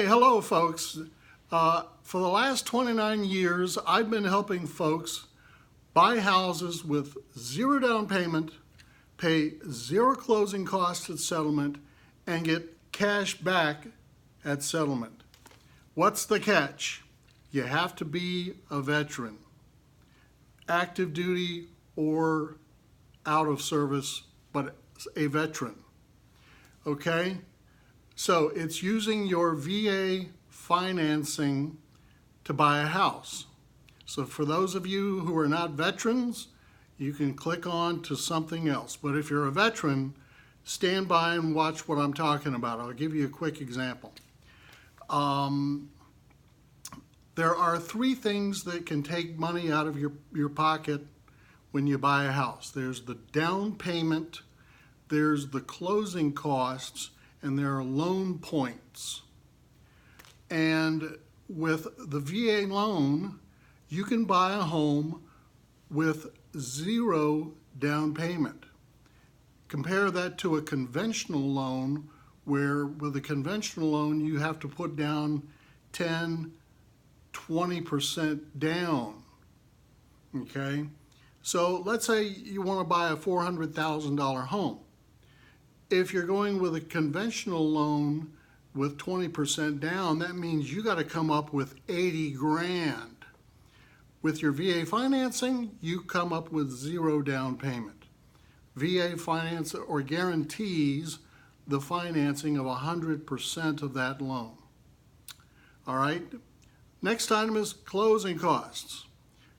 Hello folks. For the last 29 years, I've been helping folks buy houses with zero down payment, pay zero closing costs at settlement, and get cash back at settlement. What's the catch? You have to be a veteran, active duty or out of service, but a veteran. Okay? So it's using your VA financing to buy a house. So for those of you who are not veterans, you can click on to something else. But if you're a veteran, stand by and watch what I'm talking about. I'll give you a quick example. There are three things that can take money out of your pocket when you buy a house. There's the down payment, there's the closing costs, and there are loan points. And with the VA loan, you can buy a home with zero down payment. Compare that to a conventional loan, where with a conventional loan you have to put down 10-20% down. Okay? So let's say you want to buy a $400,000 home. If you're going with a conventional loan with 20% down, that means you got to come up with 80 grand. With your VA financing, you come up with zero down payment. VA finance or guarantees the financing of 100% of that loan. All right. Next item is closing costs.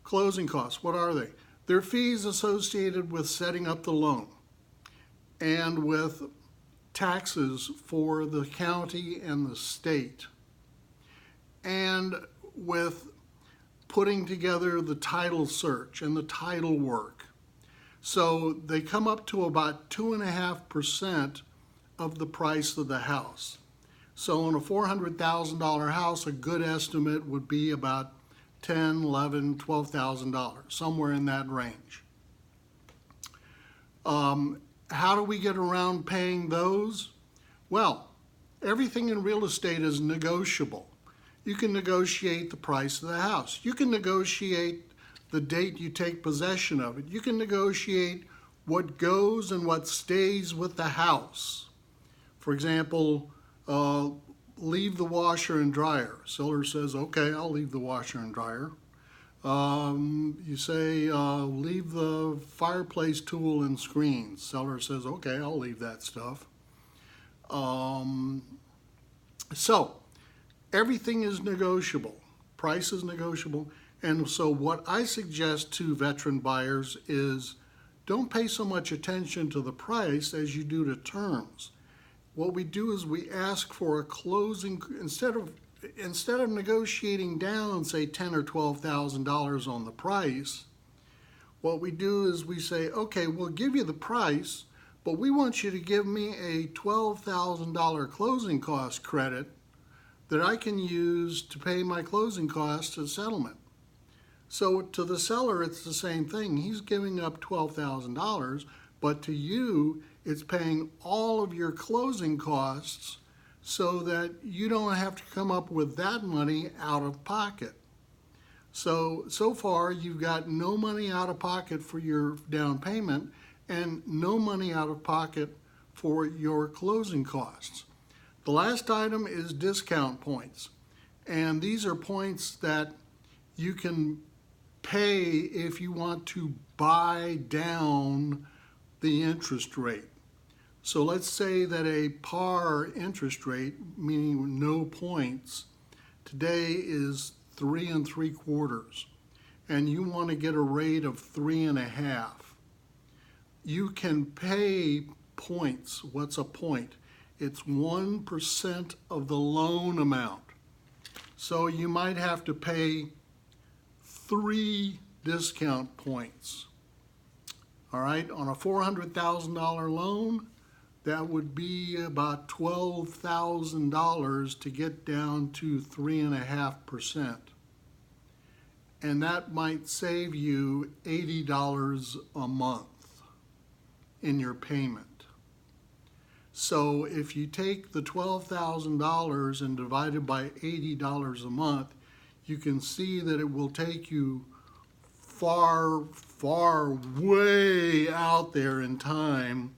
Closing costs, what are they? They're fees associated with setting up the loan and with taxes for the county and the state, and with putting together the title search and the title work. So they come up to about 2.5% of the price of the house. So on a $400,000 house, a good estimate would be about $10,000, $11,000, $12,000, somewhere in that range. How do we get around paying those? Well, everything in real estate is negotiable. You can negotiate the price of the house. You can negotiate the date you take possession of it. You can negotiate what goes and what stays with the house. For example, leave the washer and dryer. Seller says, okay, I'll leave the washer and dryer. You say, leave the fireplace tool and screens. Seller says, okay, I'll leave that stuff. So everything is negotiable. Price is negotiable. And so what I suggest to veteran buyers is don't pay so much attention to the price as you do to terms. What we do is we ask for a closing, instead of negotiating down, say $10,000 or $12,000 on the price, what we do is we say, okay, we'll give you the price, but we want you to give me a $12,000 closing cost credit that I can use to pay my closing costs at settlement. So to the seller, it's the same thing. He's giving up $12,000, but to you, it's paying all of your closing costs so that you don't have to come up with that money out of pocket. So far, you've got no money out of pocket for your down payment and no money out of pocket for your closing costs. The last item is discount points. And these are points that you can pay if you want to buy down the interest rate. So let's say that a par interest rate, meaning no points, today is 3 3/4, and you want to get a rate of 3.5. You can pay points. What's a point? It's 1% of the loan amount. So you might have to pay 3 discount points. All right, on a $400,000 loan, that would be about $12,000 to get down to 3.5%. And that might save you $80 a month in your payment. So if you take the $12,000 and divide it by $80 a month, you can see that it will take you far, far way out there in time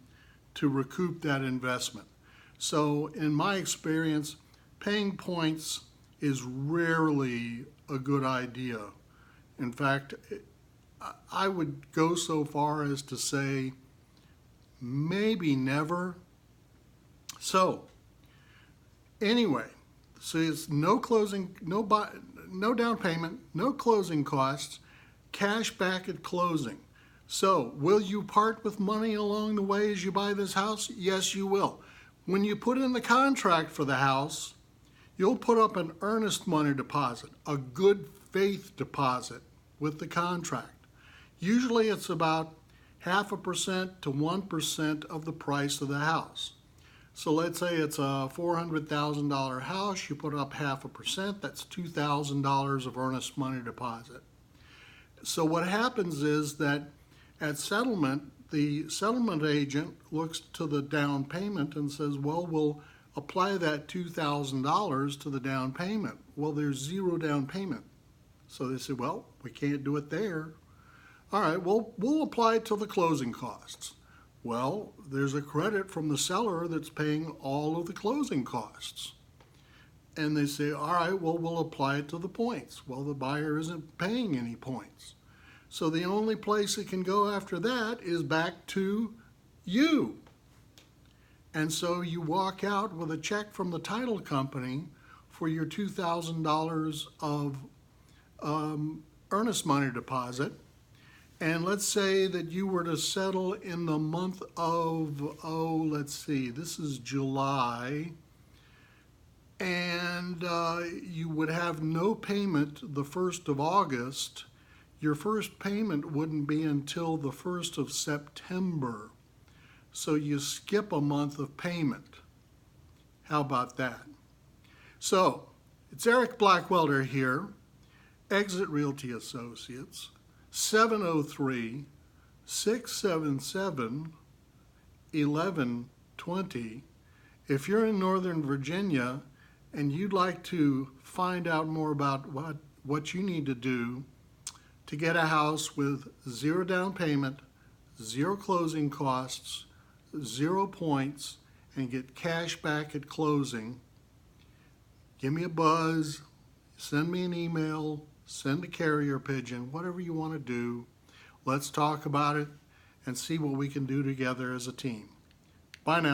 to recoup that investment. So in my experience, paying points is rarely a good idea. In fact, I would go so far as to say maybe never. So anyway, so it's no closing, no down payment, no closing costs, cash back at closing. So will you part with money along the way as you buy this house? Yes, you will. When you put in the contract for the house, you'll put up an earnest money deposit, a good faith deposit with the contract. Usually it's about 0.5% to 1% of the price of the house. So let's say it's a $400,000 house, you put up 0.5%, that's $2,000 of earnest money deposit. So what happens is that at settlement, the settlement agent looks to the down payment and says, well, we'll apply that $2,000 to the down payment. Well, there's zero down payment. So they say, well, we can't do it there. All right, well, we'll apply it to the closing costs. Well, there's a credit from the seller that's paying all of the closing costs. And they say, all right, well, we'll apply it to the points. Well, the buyer isn't paying any points. So the only place it can go after that is back to you. And so you walk out with a check from the title company for your $2,000 of earnest money deposit. And let's say that you were to settle in the month of, let's see, this is July, and you would have no payment the 1st of August. Your first payment wouldn't be until the 1st of September. So you skip a month of payment. How about that? So it's Erick Blackwelder here, Exit Realty Associates, 703-677-1120. If you're in Northern Virginia and you'd like to find out more about what you need to do to get a house with zero down payment, zero closing costs, 0 points, and get cash back at closing, give me a buzz, send me an email, send a carrier pigeon, whatever you want to do. Let's talk about it and see what we can do together as a team. Bye now.